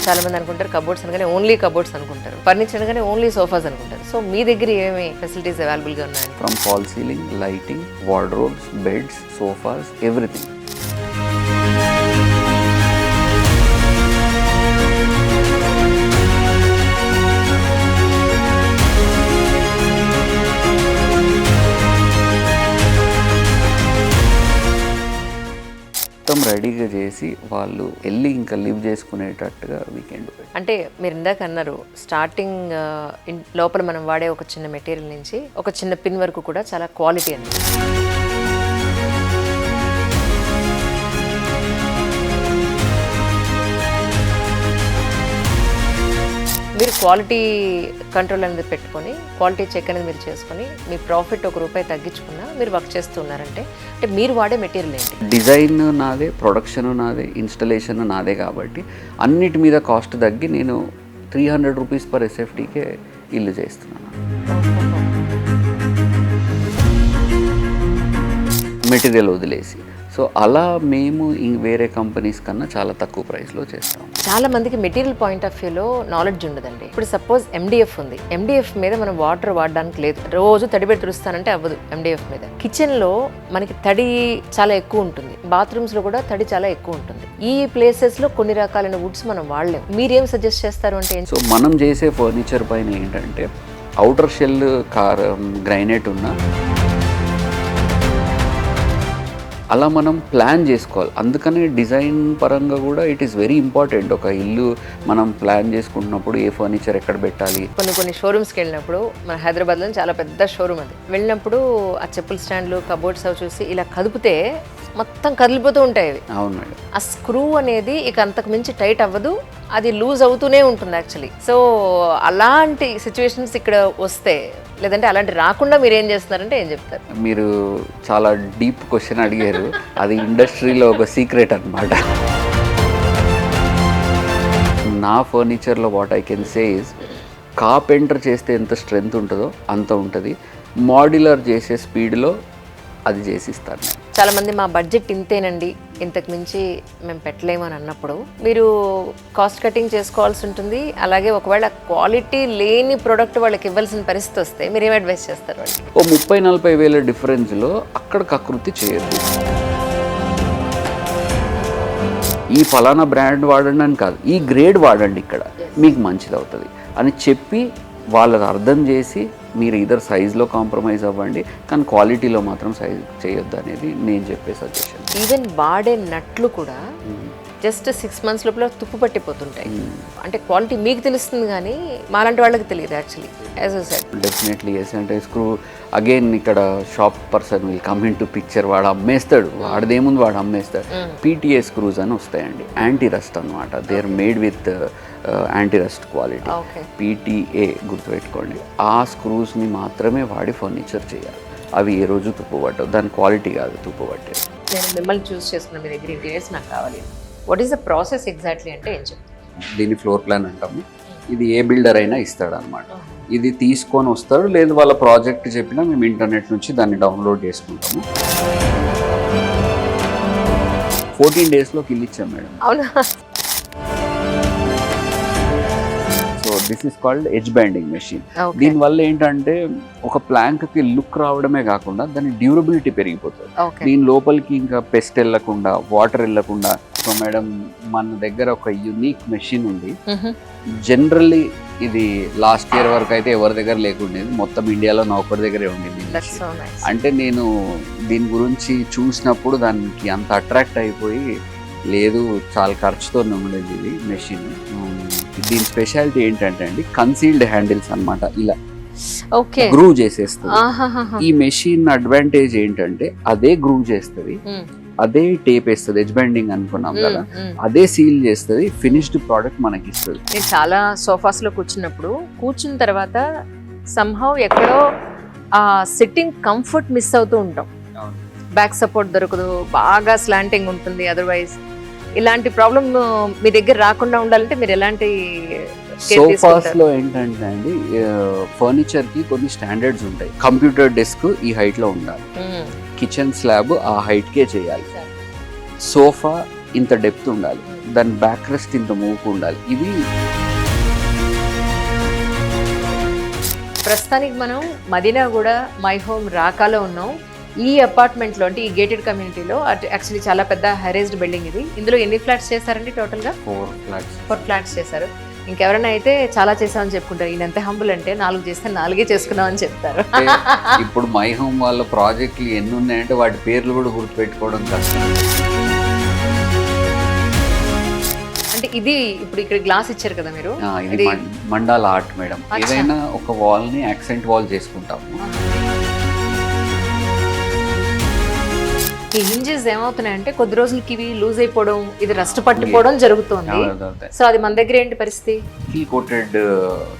చాలా మంది అనుకుంటారు కబోర్డ్స్ అనగానే ఓన్లీ కబోర్డ్స్ అనుకుంటారు, ఫర్నిచర్ అనగానే ఓన్లీ సోఫాస్ అనుకుంటారు. సో మీ దగ్గర ఏమేమి ఫెసిలిటీస్ అవైలబుల్ గా ఉన్నాయి? From fall ceiling, lighting, wardrobes, beds, sofas, everything. మొత్తం రెడీగా చేసి వాళ్ళు వెళ్ళి ఇంకా లివ్ చేసుకునేటట్టుగా వీకెండ్. అంటే మీరు ఇందాక అన్నారు స్టార్టింగ్ లోపల మనం వాడే ఒక చిన్న మెటీరియల్ నుంచి ఒక చిన్న పిన్ వరకు కూడా చాలా క్వాలిటీ అని. మీరు క్వాలిటీ కంట్రోల్ అనేది పెట్టుకొని క్వాలిటీ చెక్ అనేది మీరు చేసుకొని మీ ప్రాఫిట్ ₹1 తగ్గించుకున్నా మీరు వర్క్ చేస్తున్నారంటే అంటే మీరు వాడే మెటీరియల్ ఏంటి? డిజైన్ నాదే, ప్రొడక్షన్ నాదే, ఇన్స్టలేషన్ నాదే కాబట్టి అన్నిటి మీద కాస్ట్ తగ్గి నేను ₹300 పర్ SFTకే ఇల్లు చేస్తున్నాను. మెటీరియల్ వదిలేసి. సో అలా మేము వేరే కంపెనీస్ కన్నా చాలా తక్కువ ప్రైస్లో చేస్తాం. చాలా మందికి మెటీరియల్ పాయింట్ ఆఫ్ వ్యూలో నాలెడ్జ్ ఉండదండి. ఇప్పుడు సపోజ్ MDF ఉంది, MDF మీద మనం వాటర్ వాడడానికి లేదు, రోజు తడి పెట్టి తుడుస్తానంటే అవ్వదు. MDF మీద కిచెన్లో మనకి తడి చాలా ఎక్కువ ఉంటుంది, బాత్రూమ్స్లో కూడా తడి చాలా ఎక్కువ ఉంటుంది. ఈ ప్లేసెస్లో కొన్ని రకాలైన వుడ్స్ మనం వాడలేము. మీరేం సజెస్ట్ చేస్తారు అంటే? సో మనం చేసే ఫర్నిచర్ పైన ఏంటంటే అవుటర్ షెల్ గ్రైనేట్ ఉన్న అలా మనం ప్లాన్ చేసుకోవాలి. అందుకనే డిజైన్ పరంగా కూడా ఇట్ ఈస్ వెరీ ఇంపార్టెంట్. ఒక ఇల్లు మనం ప్లాన్ చేసుకుంటున్నప్పుడు ఏ ఫర్నిచర్ ఎక్కడ పెట్టాలి. కొన్ని షోరూమ్స్కి వెళ్ళినప్పుడు మన హైదరాబాద్లో చాలా పెద్ద షోరూమ్ అది, వెళ్ళినప్పుడు ఆ చెప్పుల స్టాండ్లు, కబోర్డ్స్ అవి చూసి ఇలా కదిపితే మొత్తం కదిలిపోతూ ఉంటాయి అవి. అవును మేడం. ఆ స్క్రూ అనేది ఇక అంతకు మించి టైట్ అవ్వదు, అది లూజ్ అవుతూనే ఉంటుంది యాక్చువల్లీ. సో అలాంటి సిచ్యువేషన్స్ ఇక్కడ వస్తే, లేదంటే అలాంటి రాకుండా మీరు ఏం చేస్తున్నారంటే ఏం చెప్తారు? మీరు చాలా డీప్ క్వశ్చన్ అడిగారు. అది ఇండస్ట్రీలో ఒక సీక్రెట్ అన్నమాట. నా ఫర్నిచర్లో what I can say is, carpenter చేస్తే ఎంత స్ట్రెంగ్త్ ఉంటుందో అంత ఉంటుంది. మాడ్యులర్ చేసే స్పీడ్లో అది చేసిస్తాను. చాలా మంది మా బడ్జెట్ ఇంతేనండి, ఇంతకు మించి మేము పెట్టలేము అని అన్నప్పుడు మీరు కాస్ట్ కటింగ్ చేసుకోవాల్సి ఉంటుంది. అలాగే ఒకవేళ క్వాలిటీ లేని ప్రోడక్ట్ వాళ్ళకి ఇవ్వాల్సిన పరిస్థితి వస్తే మీరు ఏం అడ్వైస్ చేస్తారు వాళ్ళకి? ఓ 30-40 వేల డిఫరెన్స్లో అక్కడ కకృతి చేయొద్దు. ఈ ఫలానా బ్రాండ్ వాడండి అని కాదు, ఈ గ్రేడ్ వాడండి, ఇక్కడ మీకు మంచిది అవుతుంది అని చెప్పి వాళ్ళని అర్థం చేసి మీరు ఇద్దరు సైజ్లో కాంప్రమైజ్ అవ్వండి, కానీ క్వాలిటీలో మాత్రం సైజ్ చేయొద్దు అనేది నేను చెప్పే సజెషన్. ఈవెన్ వాడే నట్లు కూడా జస్ట్ 6 months లోపల తుప్పు పట్టిపోతుంటాయి. అంటే క్వాలిటీ మీకు తెలుస్తుంది కానీ మాలాంటి వాళ్ళకి తెలియదు actually. As you said, definitely yes. అంటే స్క్రూ అగైన్ ఇక్కడ shop person will come into picture. వాడు అమ్మేస్తాడు, వాడిదేముంది వాడు అమ్మేస్తాడు. PTA స్క్రూస్ అని వస్తాయండి, యాంటీ రస్ట్ అనమాట. They are made with anti rust quality. PTA గుర్తుపెట్టుకోండి. ఆ స్క్రూస్ని మాత్రమే వాడి ఫర్నిచర్ చేయాలి. అవి ఏ రోజు తుప్పు పట్టవు, దాని క్వాలిటీ కాదు తుప్పు పట్టేది. నేను మిమ్మల్ని చూస్ చేసుకున్న మీ దగ్గర ఇంటీరియర్స్ నాకు కావాలి. What is the process exactly అంటే ఏం చెప్తారు? దీన్ని ఫ్లోర్ ప్లాన్ అంటాము. ఇది ఏ బిల్డర్ అయినా ఇస్తాడు అనమాట. ఇది తీసుకొని వస్తాడు, లేదు వాళ్ళ ప్రాజెక్ట్ చెప్పినా మేము ఇంటర్నెట్ నుంచి దాన్ని డౌన్లోడ్ చేసుకుంటాము. 14 daysలోకి ఇల్లు ఇచ్చాం మేడం. అవునా? This is called edge banding machine. దీనివల్ల ఏంటంటే ఒక ప్లాంక్కి లుక్ రావడమే కాకుండా దాని డ్యూరబిలిటీ పెరిగిపోతుంది. దీని లోపలికి ఇంకా పెస్ట్ వెళ్ళకుండా, వాటర్ వెళ్ళకుండా. సో మేడం, మన దగ్గర ఒక యూనిక్ మెషిన్ ఉంది. జనరల్లీ ఇది లాస్ట్ ఇయర్ వరకు అయితే ఎవరి దగ్గర లేకుండేది, మొత్తం ఇండియాలో నా ఒక్కరి దగ్గరే ఉండింది. అంటే నేను దీని గురించి చూసినప్పుడు దానికి అంత అట్రాక్ట్ అయిపోయి, లేదు చాలా ఖర్చుతో ఉండేది ఇది మెషిన్. దీని స్పెషాలిటీ ఏంటంటే అండి, కన్సీల్డ్ హ్యాండిల్స్ అన్నమాట. ఇలా గ్రూ చేసేస్తుంది. ఈ మెషిన్ అడ్వాంటేజ్ ఏంటంటే అదే గ్రూ చేస్తుంది, అదే టేప్ వేస్తుంది. ఎడ్జ్ బెండింగ్ అనుకున్నాం కదా, అదే సీల్ చేస్తుంది, ఫినిష్డ్ ప్రోడక్ట్ మనకి ఇస్తుంది. నేను చాలా సోఫాస్ లో కూర్చున్న తర్వాత సంహౌ ఎక్కడో ఆ సిట్టింగ్ కంఫర్ట్ మిస్ అవుతూ ఉంటాం. బ్యాక్ సపోర్ట్ దొరకదు, బాగా స్లాంటింగ్ ఉంటుంది. అదర్వైజ్ ఇలాంటి ప్రాబ్లం మీ దగ్గర రాకుండా ఉండాలంటే మీరు ఎలాంటి? సోఫాస్ లో ఏంటంటే అండి, ఫర్నిచర్ కి కొన్ని స్టాండర్డ్స్ ఉంటాయి. కంప్యూటర్ డెస్క్ ఈ హైట్ లో ఉండాలి, కిచెన్ స్లాబ్ ఆ హైట్ కే చేయాలి, సోఫా ఇంత డెప్త్ ఉండాలి, దాని బ్యాక్ రెస్ట్ ఇంత మూవ్ ఉండాలి. ఇది ప్రస్తుతానికి మనం మదీనాగూడ మై హోమ్ రాకాలో ఉన్నాం. ఈ అపార్ట్మెంట్లో అంటే ఈ గేటెడ్ కమ్యూనిటీలో యాక్చువల్లీ చాలా పెద్ద హైరైజ్డ్ బిల్డింగ్ ఇది. ఇందులో ఎన్ని ఫ్లాట్స్ చేశారండి టోటల్గా? 4 ఫ్లాట్స్ చేశారు. ఇంకెవరైనా అయితే చాలా చేసామని చెప్పుకుంటారు. ఈయన ఎంత హంబుల్ అంటే 4 చేస్తే 4 చేసుకున్నామని చెప్తారు. ఇప్పుడు మై హోమ్ వాళ్ళ ప్రాజెక్టులు ఎన్ని ఉన్నాయంటే వాటి పేర్లు కూడా గుర్తుపెట్టుకోవడం కష్టం. అంటే ఇది ఇప్పుడు ఇక్కడ గ్లాస్ ఇచ్చారు కదా మీరు, ఇది మండాల ఆర్ట్ మేడం. ఏదైనా ఒక వాల్ ని యాక్సెంట్ వాల్ చేసుకుంటాము. ఈ హింజెస్ ఏమవుతున్నాయంటే కొద్ది రోజులకి ఇవి లూజ్ అయిపోవడం, ఇది రస్ట్ పట్టిపోవడం జరుగుతుంది. సో అది మన దగ్గర ఏంటి పరిస్థితి? నికిల్ కోటెడ్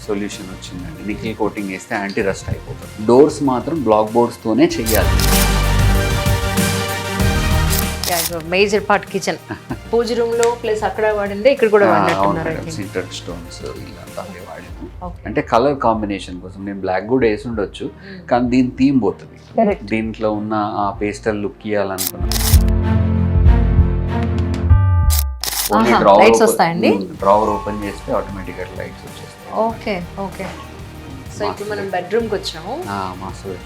సొల్యూషన్ వచ్చిందండి. నికిల్ కోటింగ్ వేస్తే యాంటీ రస్ట్ అయిపోతుంది. డోర్స్ మాత్రం బ్లాక్ బోర్డ్స్ తోనే చెయ్యాలి. మేజర్ పార్ట్ కిచెన్ పూజ రూమ్ లో ప్లస్ అక్కడ వాడిందే ఇక్కడ కూడా వాడినట్టున్నారు. సింటర్ స్టోన్స్ ఇలాంటి అవే వాడాము. అంటే కలర్ కాంబినేషన్ కోసం నేను బ్లాక్ కూడా వేసి ఉండొచ్చు, కానీ దీని థీమ్ పోతుంది. దీంట్లో ఉన్న ఆ పేస్టల్ లుక్ ఇవ్వాలనుకున్నాను. లైట్స్ వస్తాయండి. డ్రావర్ ఓపెన్ చేస్తే ఆటోమేటిక్ గా లైట్స్ వచ్చేస్తాయి. Okay okay. సో ఇప్పుడు మనం బెడ్రూమ్ కి వచ్చాము. మాస్టర్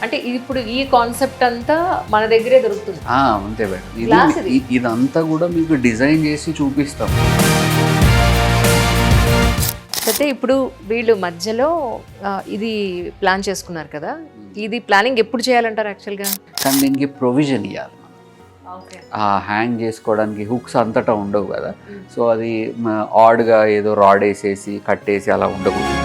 అంటే ఇప్పుడు ఈ కాన్సెప్ట్ అంతా మన దగ్గరే దొరుకుతుంది. అంతే మేడం. ఇదంతా కూడా మీకు డిజైన్ చేసి చూపిస్తాం. అయితే ఇప్పుడు వీళ్ళు మధ్యలో ఇది ప్లాన్ చేసుకున్నారు కదా, ఇది ప్లానింగ్ ఎప్పుడు చేయాలంటారు యాక్చువల్గా? కానీ దీనికి ప్రొవిజన్ ఇవ్వాలి. హ్యాంగ్ చేసుకోవడానికి హుక్స్ అంతటా ఉండవు కదా, సో అది ఆడ్గా ఏదో రాడ్ వేసేసి కట్టేసి అలా ఉండకూడదు.